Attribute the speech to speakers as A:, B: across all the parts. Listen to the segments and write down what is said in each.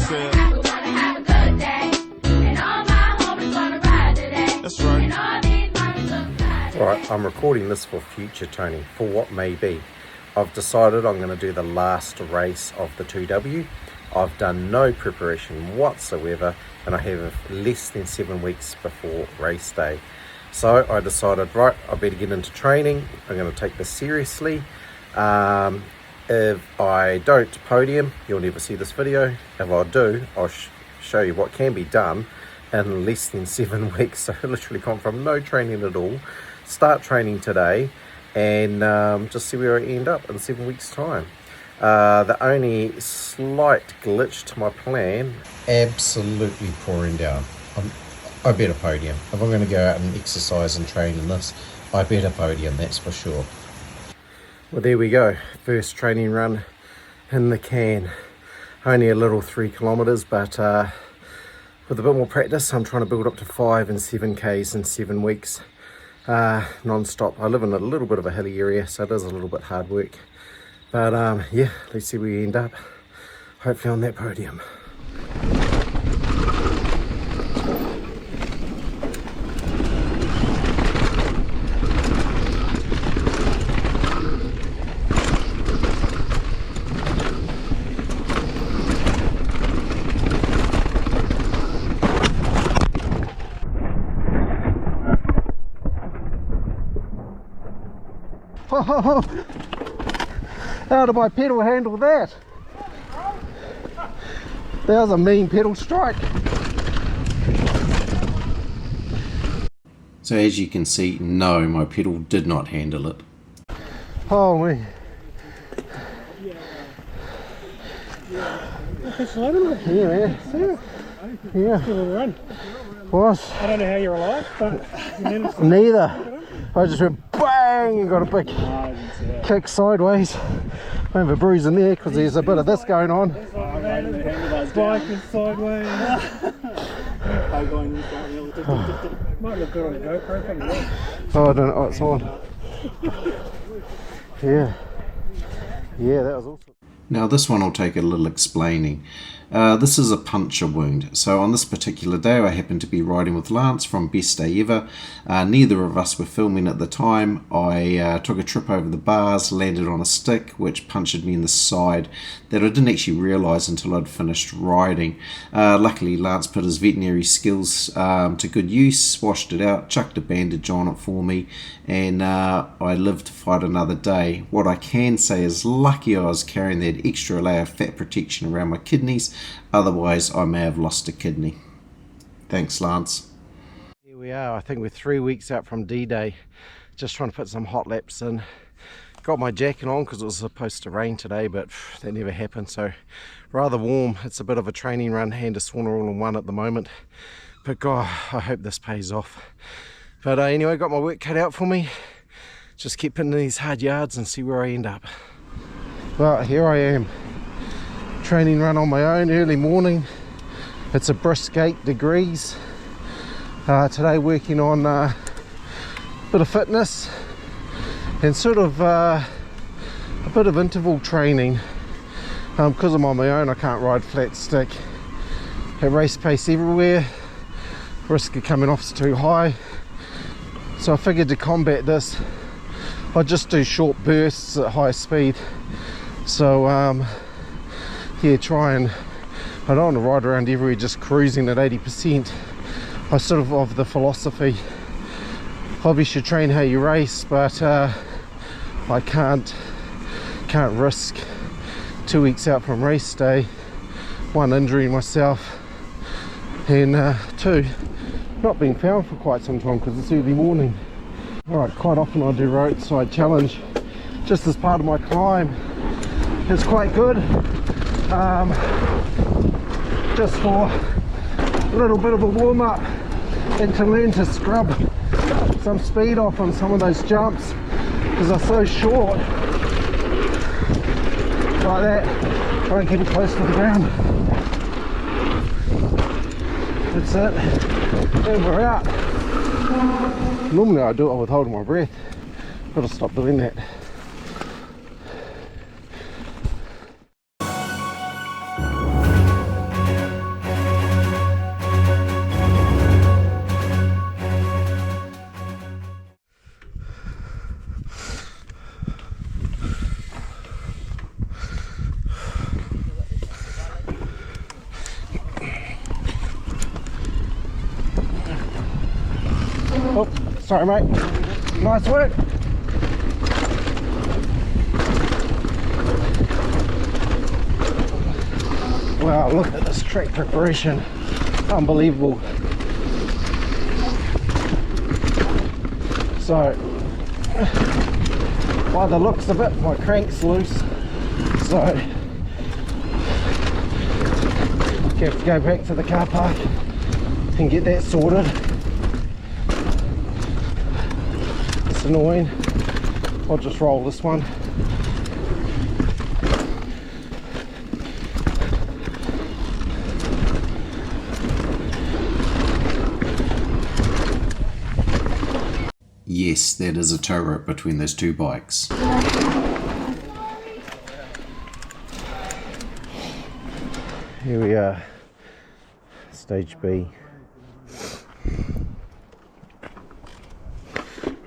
A: said. We're gonna have a good day, and all my homies wanna ride today. That's right. And all these homies look fine.
B: Alright, I'm recording this for future Tony, for what may be. I've decided I'm going to do the last race of the 2W. I've done no preparation whatsoever, and I have less than 7 weeks before race day. So I decided, right, I better get into training. I'm going to take this seriously. If I don't podium, you'll never see this video. If I do, I'll show you what can be done in less than 7 weeks. So I literally gone from no training at all, start training today, and just see where I end up in 7 weeks time. The only slight glitch to my plan, absolutely pouring down. I better podium. If I'm going to go out and exercise and train in this, I better podium, that's for sure. Well, there we go, first training run in the can. Only a little 3 kilometers, but with a bit more practice, I'm trying to build up to 5 and 7Ks in 7 weeks. Non-stop. I live in a little bit of a hilly area, so it is a little bit hard work, but yeah, let's see where we end up, hopefully on that podium. Oh, how did my pedal handle that? That was a mean pedal strike. So as you can see, no, my pedal did not handle it. Holy. Yeah, man. Yeah. Was.
C: I don't know how you're alive, but
B: neither. I just went bang and got a big kick sideways. I have a bruise in there because there's a bit of this going on.
C: Bike is sideways. Might look good on the GoPro thing.
B: Oh, I don't know. Oh, it's on. Yeah. Yeah, that was awesome. Now this one will take a little explaining. This is a puncture wound. So on this particular day I happened to be riding with Lance from Best Day Ever. Neither of us were filming at the time. I took a trip over the bars, landed on a stick which punctured me in the side that I didn't actually realise until I'd finished riding. Luckily Lance put his veterinary skills to good use, washed it out, chucked a bandage on it for me, and I lived to fight another day. What I can say is lucky I was carrying that extra layer of fat protection around my kidneys, otherwise I may have lost a kidney. Thanks, Lance. Here we are, I think we're 3 weeks out from D-Day, just trying to put some hot laps in. Got my jacket on because it was supposed to rain today, but that never happened, so rather warm. It's a bit of a training run and a sauna all in one at the moment, but God, I hope this pays off. But anyway, got my work cut out for me. Just keep putting in these hard yards and see where I end up. Well, here I am, training run on my own, early morning. It's a brisk 8 degrees. Today working on a bit of fitness and sort of a bit of interval training. Because I'm on my own, I can't ride flat stick at race pace everywhere. Risk of coming off is too high. So I figured to combat this, I'd just do short bursts at high speed. So yeah, try and, I don't want to ride around everywhere just cruising at 80%. I sort of the philosophy, obviously train how you race, but I can't risk 2 weeks out from race day, 1, injuring myself, and 2, not being found for quite some time because it's early morning. Alright, quite often I do roadside challenge just as part of my climb. It's quite good, just for a little bit of a warm-up and to learn to scrub some speed off on some of those jumps because they're so short like that. Try and keep it close to the ground. That's it, and we're out. Normally I do it with holding my breath, gotta stop doing that. Sorry mate, nice work. Wow, look at this track preparation, unbelievable. So, by the looks of it, my crank's loose, so have to go back to the car park and get that sorted. It's annoying. I'll just roll this one. Yes, that is a tow rope between those two bikes. Here we are, stage B.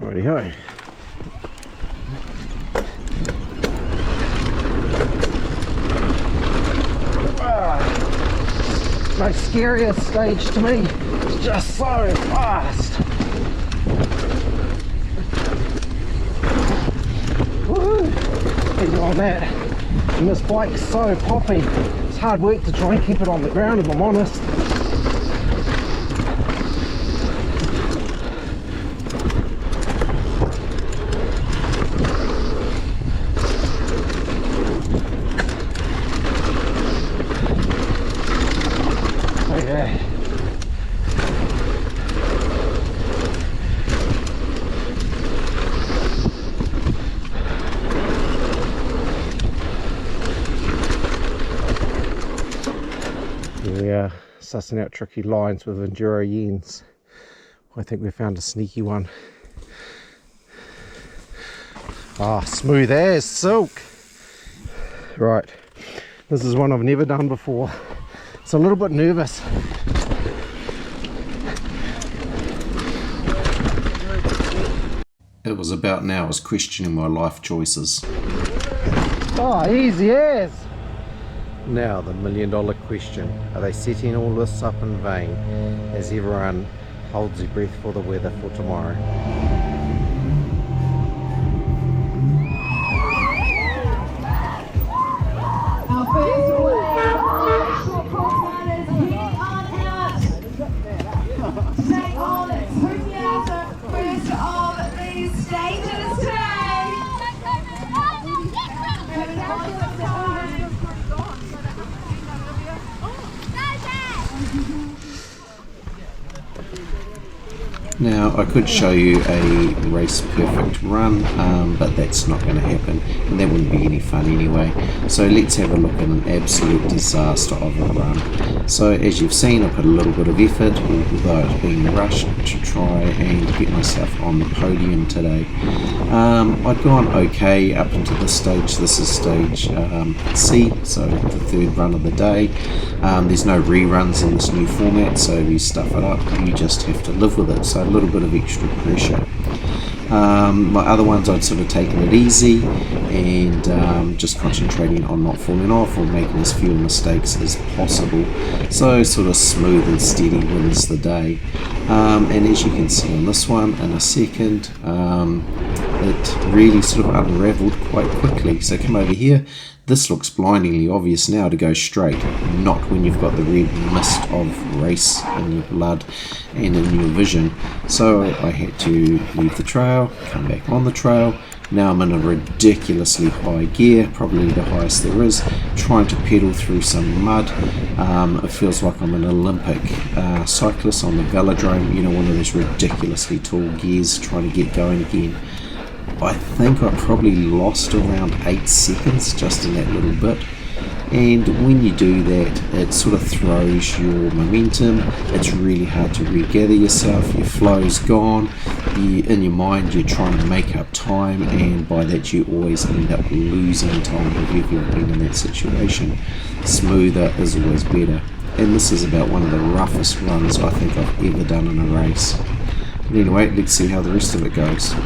B: Righty-ho. Most scariest stage to me. It's just so fast. Woohoo! Keep it on that. And this bike's so poppy. It's hard work to try and keep it on the ground, if I'm honest. Okay. We are sussing out tricky lines with enduro yens. I think we found a sneaky one. Ah, smooth as silk. Right, this is one I've never done before. It's a little bit nervous. It was about now I was questioning my life choices. Oh, easy as. Now the $1 million question, are they setting all this up in vain as everyone holds their breath for the weather for tomorrow?
A: Our first wave, short course riders, head on out. Take on the first of these stages today. Moving on to the time.
B: Now I could show you a race perfect run, but that's not going to happen and that wouldn't be any fun anyway. So let's have a look at an absolute disaster of a run. So as you've seen, I put a little bit of effort, although it's being rushed, to try and get myself on the podium today. I'd gone okay up into this stage. This is stage C, so the third run of the day. There's no reruns in this new format, so if you stuff it up, you just have to live with it. So a little bit of extra pressure. My other ones I'd sort of taken it easy and just concentrating on not falling off or making as few mistakes as possible. So sort of smooth and steady wins the day. And as you can see on this one in a second, it really sort of unraveled quite quickly. So come over here. This looks blindingly obvious now to go straight, not when you've got the red mist of race in your blood and in your vision. So I had to leave the trail, come back on the trail. Now I'm in a ridiculously high gear, probably the highest there is, trying to pedal through some mud. It feels like I'm an Olympic cyclist on the velodrome, you know, one of those ridiculously tall gears trying to get going again. I think I probably lost around 8 seconds just in that little bit, and when you do that it sort of throws your momentum. It's really hard to regather yourself, your flow's gone, in your mind you're trying to make up time, and by that you always end up losing time if you've been in that situation. Smoother is always better, and this is about one of the roughest runs I think I've ever done in a race. But anyway, let's see how the rest of it goes.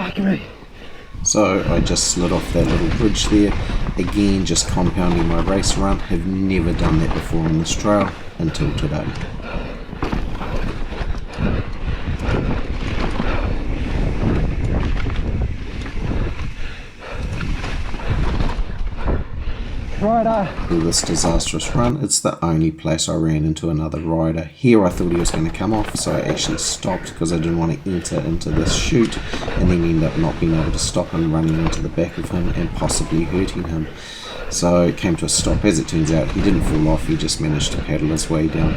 D: Fuck me.
B: So I just slid off that little bridge there. Again, just compounding my race run. Have never done that before on this trail until today. For this disastrous run, it's the only place I ran into another rider. Here I thought he was going to come off, so I actually stopped because I didn't want to enter into this chute and then end up not being able to stop and running into the back of him and possibly hurting him. So it came to a stop. As it turns out, he didn't fall off, he just managed to paddle his way down.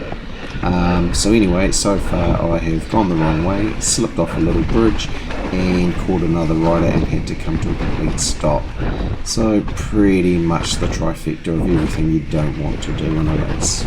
B: So anyway, so far I have gone the wrong way, slipped off a little bridge and caught another rider and had to come to a complete stop. So pretty much the trifecta of everything you don't want to do in a race.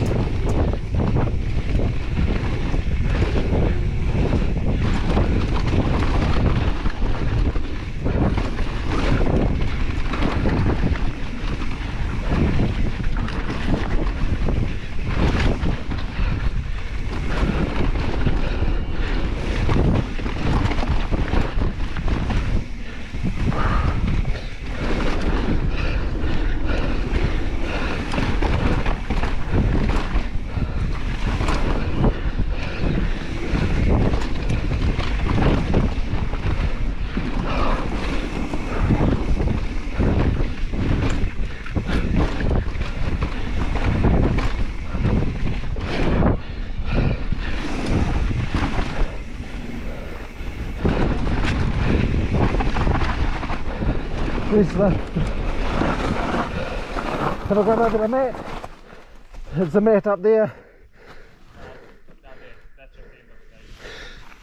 D: Have I got over the mat? There's the mat up there.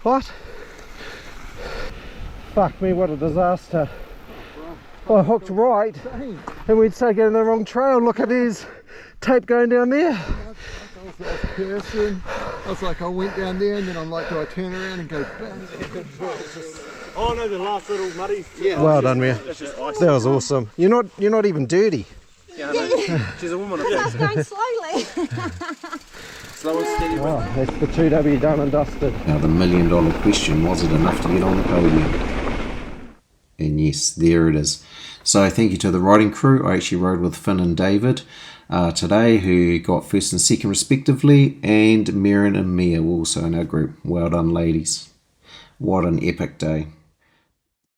D: What? Fuck me, what a disaster. I hooked right and we'd start getting the wrong trail. Look at his tape going down there.
E: I was like, I went down there and then I'm like, do I turn around and go back?
C: Oh no, the last little muddy.
D: Yeah. Well done, man. That was awesome. You're not even dirty.
C: Yeah, no. She's a woman.
F: I was going slowly.
C: Slow and steady.
D: Wow, that's the 2W done and dusted.
B: Now the $1 million question, was it enough to get on the podium? And yes, there it is. So thank you to the riding crew. I actually rode with Finn and David today, who got first and second respectively, and Merrin and Mia were also in our group. Well done, ladies. What an epic day.